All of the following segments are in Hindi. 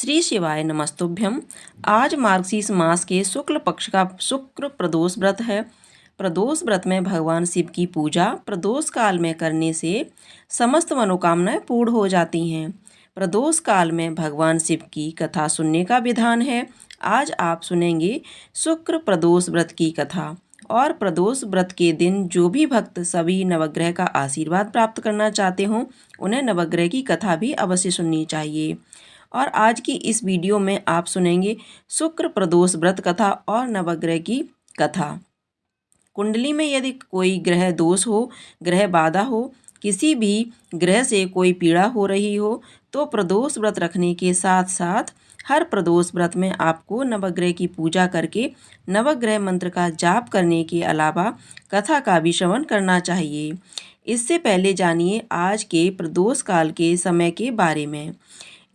श्री शिवाय नमस्तुभ्यम। आज मार्गशीर्ष मास के शुक्ल पक्ष का शुक्र प्रदोष व्रत है। प्रदोष व्रत में भगवान शिव की पूजा प्रदोष काल में करने से समस्त मनोकामनाएं पूर्ण हो जाती हैं। प्रदोष काल में भगवान शिव की कथा सुनने का विधान है। आज आप सुनेंगे शुक्र प्रदोष व्रत की कथा। और प्रदोष व्रत के दिन जो भी भक्त सभी नवग्रह का आशीर्वाद प्राप्त करना चाहते हों, उन्हें नवग्रह की कथा भी अवश्य सुननी चाहिए। और आज की इस वीडियो में आप सुनेंगे शुक्र प्रदोष व्रत कथा और नवग्रह की कथा। कुंडली में यदि कोई ग्रह दोष हो, ग्रह बाधा हो, किसी भी ग्रह से कोई पीड़ा हो रही हो, तो प्रदोष व्रत रखने के साथ साथ हर प्रदोष व्रत में आपको नवग्रह की पूजा करके नवग्रह मंत्र का जाप करने के अलावा कथा का भी श्रवण करना चाहिए। इससे पहले जानिए आज के प्रदोष काल के समय के बारे में।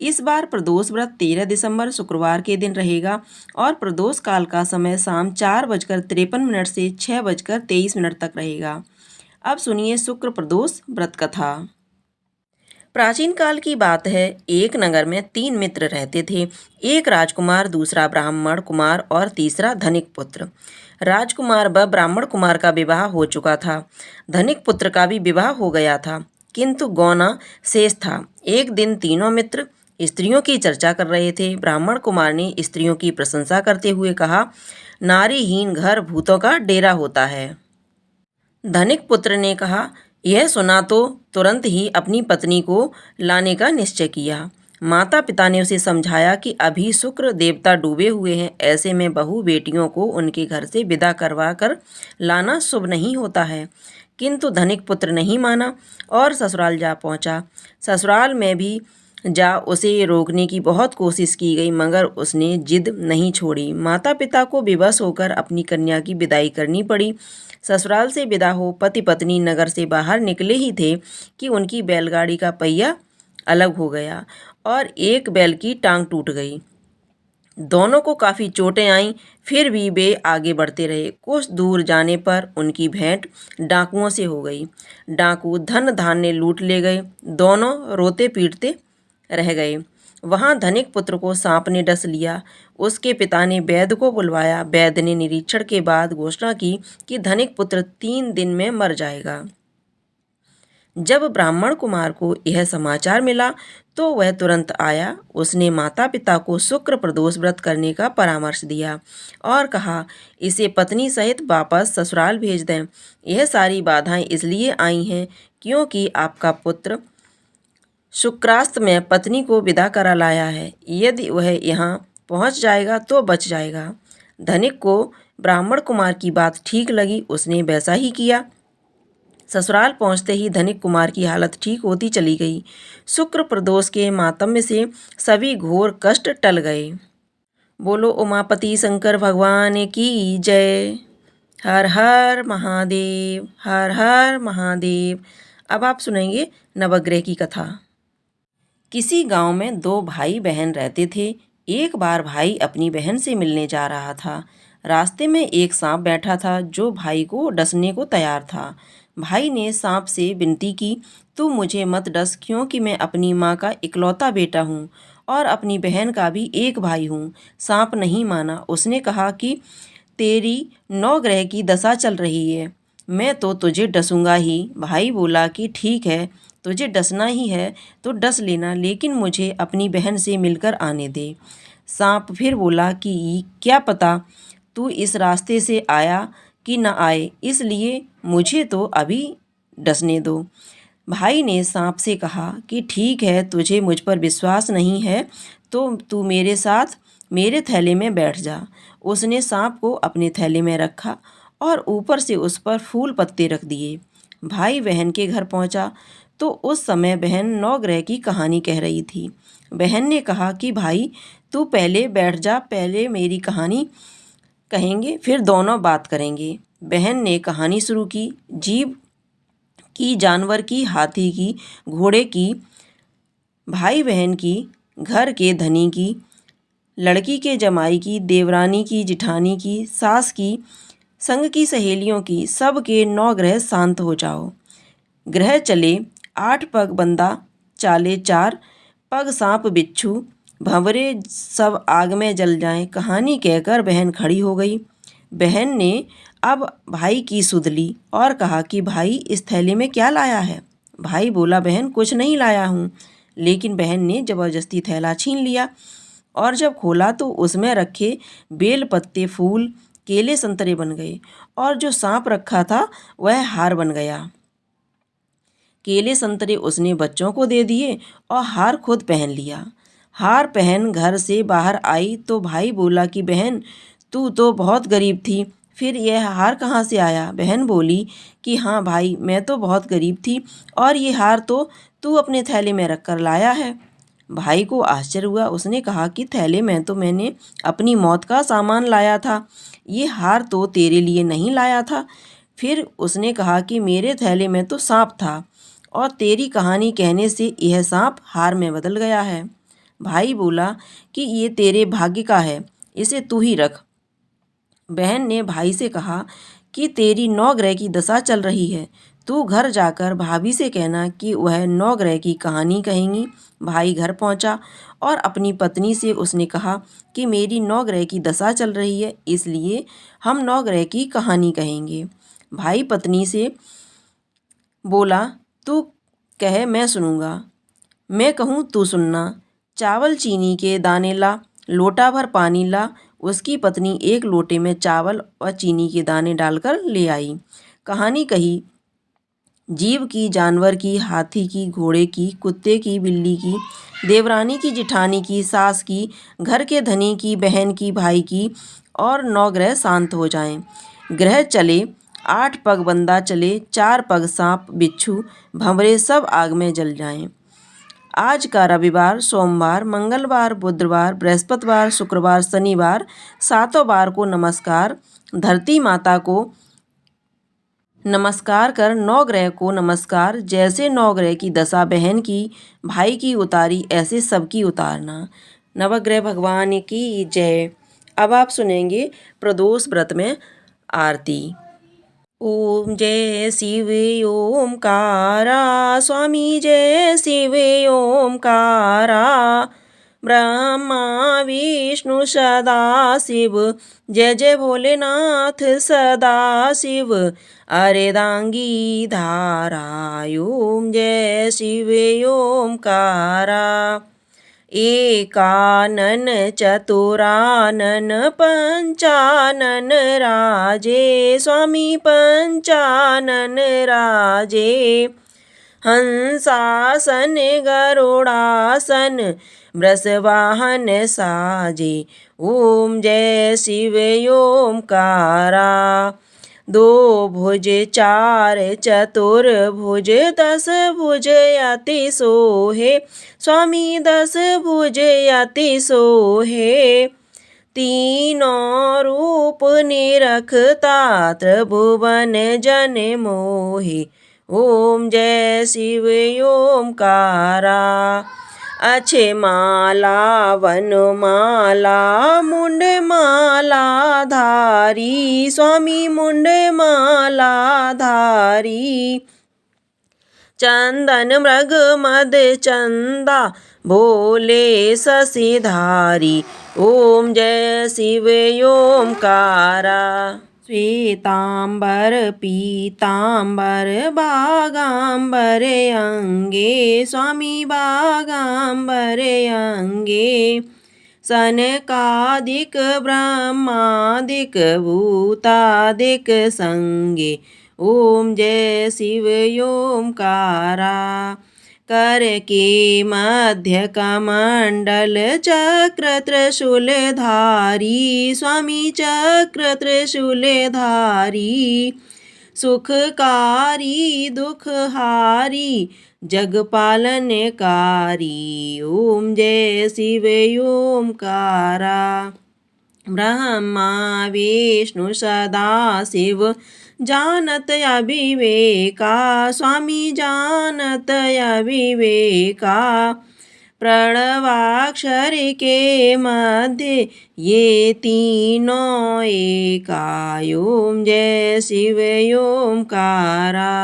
इस बार प्रदोष व्रत 13 दिसंबर शुक्रवार के दिन रहेगा और प्रदोष काल का समय शाम 4:53 से 6:23 तक रहेगा। अब सुनिए शुक्र प्रदोष व्रत कथा। प्राचीन काल की बात है, एक नगर में 3 मित्र रहते थे। एक राजकुमार, दूसरा ब्राह्मण कुमार और तीसरा धनिक पुत्र। राजकुमार व ब्राह्मण कुमार का विवाह हो चुका था। धनिक पुत्र का भी विवाह हो गया था, किंतु गौना शेष था। एक दिन तीनों मित्र स्त्रियों की चर्चा कर रहे थे। ब्राह्मण कुमार ने स्त्रियों की प्रशंसा करते हुए कहा, नारीहीन घर भूतों का डेरा होता है। धनिक पुत्र ने कहा, यह सुना तो तुरंत ही अपनी पत्नी को लाने का निश्चय किया। माता पिता ने उसे समझाया कि अभी शुक्र देवता डूबे हुए हैं, ऐसे में बहू बेटियों को उनके घर से विदा करवा कर लाना शुभ नहीं होता है। किंतु धनिक पुत्र नहीं माना और ससुराल जा पहुंचा। ससुराल में भी जा उसे रोकने की बहुत कोशिश की गई, मगर उसने जिद नहीं छोड़ी। माता पिता को विवश होकर अपनी कन्या की विदाई करनी पड़ी। ससुराल से विदा हो पति पत्नी नगर से बाहर निकले ही थे कि उनकी बैलगाड़ी का पहिया अलग हो गया और एक बैल की टांग टूट गई। दोनों को काफ़ी चोटें आईं, फिर भी वे आगे बढ़ते रहे। कुछ दूर जाने पर उनकी भेंट डाकुओं से हो गई। डाकू धन धान्य लूट ले गए। दोनों रोते पीटते रह गए। वहाँ धनिक पुत्र को सांप ने डस लिया। उसके पिता ने वैद्य को बुलवाया। वैद्य ने निरीक्षण के बाद घोषणा की कि धनिक पुत्र 3 दिन में मर जाएगा। जब ब्राह्मण कुमार को यह समाचार मिला तो वह तुरंत आया। उसने माता पिता को शुक्र प्रदोष व्रत करने का परामर्श दिया और कहा, इसे पत्नी सहित वापस ससुराल भेज दें। यह सारी बाधाएं इसलिए आई हैं क्योंकि आपका पुत्र शुक्रास्त में पत्नी को विदा करा लाया है। यदि वह यहाँ पहुँच जाएगा तो बच जाएगा। धनिक को ब्राह्मण कुमार की बात ठीक लगी, उसने वैसा ही किया। ससुराल पहुँचते ही धनिक कुमार की हालत ठीक होती चली गई। शुक्र प्रदोष के मातम्य से सभी घोर कष्ट टल गए। बोलो उमापति शंकर भगवान की जय। हर हर महादेव, हर हर महादेव। अब आप सुनेंगे नवग्रह की कथा। किसी गांव में 2 भाई बहन रहते थे। एक बार भाई अपनी बहन से मिलने जा रहा था। रास्ते में एक सांप बैठा था जो भाई को डसने को तैयार था। भाई ने सांप से विनती की, तू मुझे मत डस, क्योंकि मैं अपनी माँ का इकलौता बेटा हूँ और अपनी बहन का भी एक भाई हूँ। सांप नहीं माना। उसने कहा कि तेरी 9 ग्रह की दशा चल रही है, मैं तो तुझे डसूंगा ही। भाई बोला कि ठीक है, तुझे डसना ही है तो डस लेना, लेकिन मुझे अपनी बहन से मिलकर आने दे। सांप फिर बोला कि क्या पता तू इस रास्ते से आया कि न आए, इसलिए मुझे तो अभी डसने दो। भाई ने सांप से कहा कि ठीक है, तुझे मुझ पर विश्वास नहीं है तो तू मेरे साथ मेरे थैले में बैठ जा। उसने सांप को अपने थैले में रखा और ऊपर से उस पर फूल पत्ते रख दिए। भाई बहन के घर पहुंचा तो उस समय बहन 9 ग्रह की कहानी कह रही थी। बहन ने कहा कि भाई तू पहले बैठ जा, पहले मेरी कहानी कहेंगे फिर दोनों बात करेंगे। बहन ने कहानी शुरू की। जीव की, जानवर की, हाथी की, घोड़े की, भाई बहन की, घर के धनी की, लड़की के जमाई की, देवरानी की, जिठानी की, सास की, संग की सहेलियों की, सब के 9 ग्रह शांत हो जाओ। ग्रह चले 8 पग बंदा, चाले 4 पग सांप बिच्छू, भंवरे सब आग में जल जाएं, कहानी कहकर बहन खड़ी हो गई। बहन ने अब भाई की सुध ली और कहा कि भाई इस थैले में क्या लाया है। भाई बोला, बहन कुछ नहीं लाया हूँ। लेकिन बहन ने ज़बरदस्ती थैला छीन लिया और जब खोला तो उसमें रखे बेल पत्ते, फूल, केले, संतरे बन गए और जो सांप रखा था वह हार बन गया। केले संतरे उसने बच्चों को दे दिए और हार खुद पहन लिया। हार पहन घर से बाहर आई तो भाई बोला कि बहन तू तो बहुत गरीब थी, फिर यह हार कहाँ से आया। बहन बोली कि हाँ भाई, मैं तो बहुत गरीब थी और ये हार तो तू अपने थैले में रख कर लाया है। भाई को आश्चर्य हुआ। उसने कहा कि थैले में तो मैंने अपनी मौत का सामान लाया था, ये हार तो तेरे लिए नहीं लाया था। फिर उसने कहा कि मेरे थैले में तो सांप था और तेरी कहानी कहने से यह सांप हार में बदल गया है। भाई बोला कि ये तेरे भाग्य का है, इसे तू ही रख। बहन ने भाई से कहा कि तेरी 9 ग्रह की दशा चल रही है, तू घर जाकर भाभी से कहना कि वह 9 ग्रह की कहानी कहेंगी। भाई घर पहुंचा और अपनी पत्नी से उसने कहा कि मेरी 9 ग्रह की दशा चल रही है, इसलिए हम 9 ग्रह की कहानी कहेंगे। भाई पत्नी से बोला, तू कहे मैं सुनूंगा, मैं कहूँ तू सुनना। चावल चीनी के दाने ला, लोटा भर पानी ला। उसकी पत्नी एक लोटे में चावल और चीनी के दाने डालकर ले आई। कहानी कही, जीव की, जानवर की, हाथी की, घोड़े की, कुत्ते की, बिल्ली की, देवरानी की, जिठानी की, सास की, घर के धनी की, बहन की, भाई की और 9 ग्रह शांत हो जाएं। ग्रह चले, 8 पग बंदा चले, 4 पग सांप बिच्छू, भंवरे सब आग में जल जाएं। आज का रविवार, सोमवार, मंगलवार, बुधवार, बृहस्पतिवार, शुक्रवार, शनिवार, 7 बार को नमस्कार। धरती माता को नमस्कार कर 9 ग्रह को नमस्कार। जैसे 9 ग्रह की दशा बहन की, भाई की उतारी, ऐसे सबकी उतारना। नवग्रह भगवान की जय। अब आप सुनेंगे प्रदोष व्रत में आरती। ओम जय शिव ओमकारा, स्वामी जय शिव ओमकारा। ब्रह्मा विष्णु सदा शिव, जय जय भोलेनाथ सदा शिव। अर्धांगी धारा, ओम जय शिव ओमकारा। एकानन चतुरानन पंचानन राजे, स्वामी पंचानन राजे। हंसासन गरुड़ासन, वृषवाहन साजे। ओम जय शिव ओमकारा। 2 भुज 4 चतुर्भुज, 10 भुज अति सोहे, स्वामी 10 भुज अति सोहे। तीनों रूप निरखता, त्रिभुवन जन मोहे। ओम जय शिव ओमकारा। अच्छे माला वनमाला, मुंड माला धारी, स्वामी मुंड माला धारी। चंदन मृग मद चंदा, भोले शशिधारी। ओम जय शिव ओमकारा। श्वेतांबर पीतांबर, बागांबर अंगे, स्वामी बागांबर अंगे। सनकादिक ब्रह्मादिक भूतादिक संगे। ओम जय शिव ओमकारा। कर के मध्य कमंडल, चक्र त्रिशूल धारी, स्वामी चक्र त्रिशूल धारी। सुखकारी दुखहारी, जगपालनकारी। ओम जय शिव ओमकारा। ब्रह्मा विष्णु सदा शिव, जानत अविवेका, स्वामी जानत अविवेका। प्रणवाक्षर के मध्य, ये तीनों एका। ओम जय शिव ओमकारा।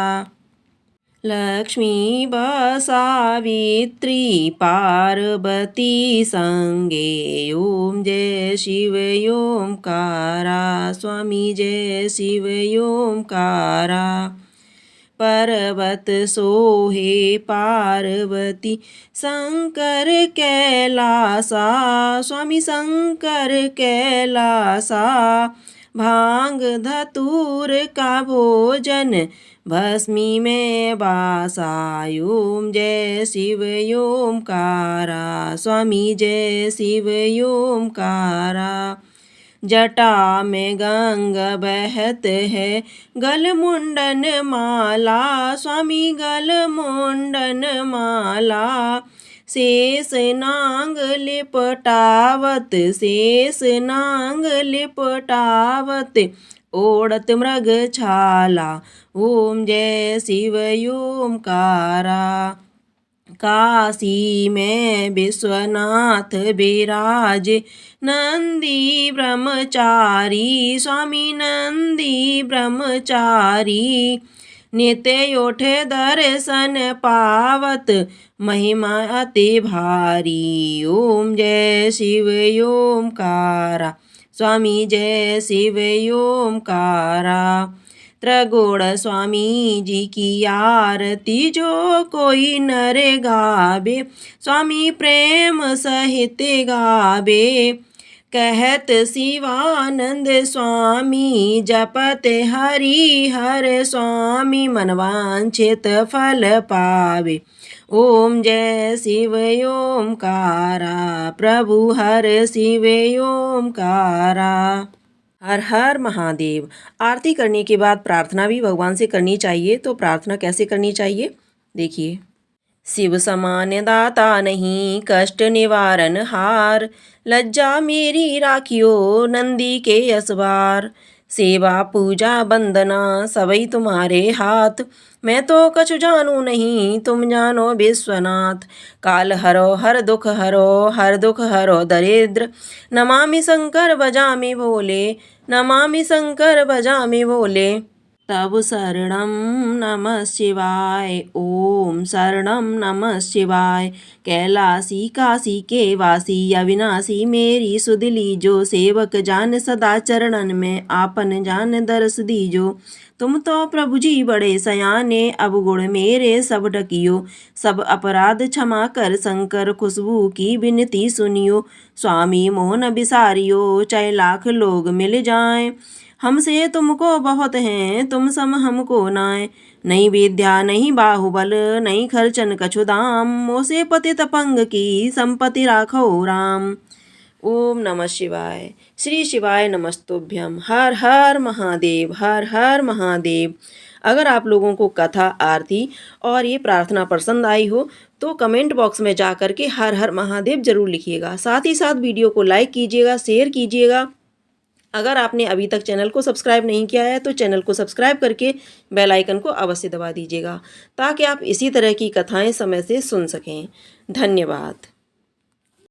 लक्ष्मी सावित्री पार्वती संगे ओम जय शिव ओमकारा स्वामी जय शिव ओमकारा। पर्वत सोहे पार्वती शंकर कैलासा स्वामी शंकर कैलासा। भांग धतूर का भोजन भस्मी में बासा ओम जय शिव ओमकारा स्वामी जय शिव ओमकारा। जटा में गंगा बहत है गल मुंडन माला स्वामी गल मुंडन माला। शेष नांग लिपटावत शेष नांग लिपटावत ओढ़त मृग छाला ओम जय शिव ओमकारा। काशी में विश्वनाथ विराज नंदी ब्रह्मचारी स्वामी नंदी ब्रह्मचारी। नित्य उठे दर्शन पावत महिमा अति भारी ओम जय शिव ओमकारा स्वामी जय शिव ओमकारा। त्रिगुण स्वामी जी की आरती जो कोई नर गावे स्वामी प्रेम सहित गावे। कहत शिवानंद स्वामी जपत हरि हर स्वामी मनवांछित फल पावे ओम जय शिव ओमकारा प्रभु हर शिव ओमकारा। हर हर महादेव। आरती करने के बाद प्रार्थना भी भगवान से करनी चाहिए। तो प्रार्थना कैसे करनी चाहिए देखिए। शिव समान दाता नहीं कष्ट निवारण हार। लज्जा मेरी राखियो नंदी के असवार। सेवा पूजा वंदना सबई तुम्हारे हाथ। मैं तो कछु जानू नहीं तुम जानो विश्वनाथ। काल हरो हर दुख हरो दरिद्र। नमामि शंकर भजामि भोले नमामि शंकर भजामि भोले। तब शरणं नमः शिवाय ओम शरणं नमः शिवाय। कैलासी काशी के वासी अविनाशी मेरी सुध लीजो। सेवक जान सदा चरणन में आपन जान दरस दीजो। तुम तो प्रभु जी बड़े सयाने अब गुण मेरे सब ढकियो। सब अपराध क्षमा कर शंकर खुशबू की विनती सुनियो। स्वामी मोहन बिसारियो चाहे लाख लोग मिल जाएं। हमसे तुमको बहुत हैं तुम सम हमको नाय। नहीं विद्या नहीं बाहुबल नहीं खर्चन कछु दाम। मोसे पतित पंग की संपत्ति राखो राम। ओम नमः शिवाय। श्री शिवाय नमस्तुभ्यम। हर हर महादेव हर हर महादेव। अगर आप लोगों को कथा आरती और ये प्रार्थना पसंद आई हो तो कमेंट बॉक्स में जा कर के हर हर महादेव जरूर लिखिएगा। साथ ही साथ वीडियो को लाइक कीजिएगा शेयर कीजिएगा। अगर आपने अभी तक चैनल को सब्सक्राइब नहीं किया है तो चैनल को सब्सक्राइब करके बेल आइकन को अवश्य दबा दीजिएगा ताकि आप इसी तरह की कथाएं समय से सुन सकें। धन्यवाद।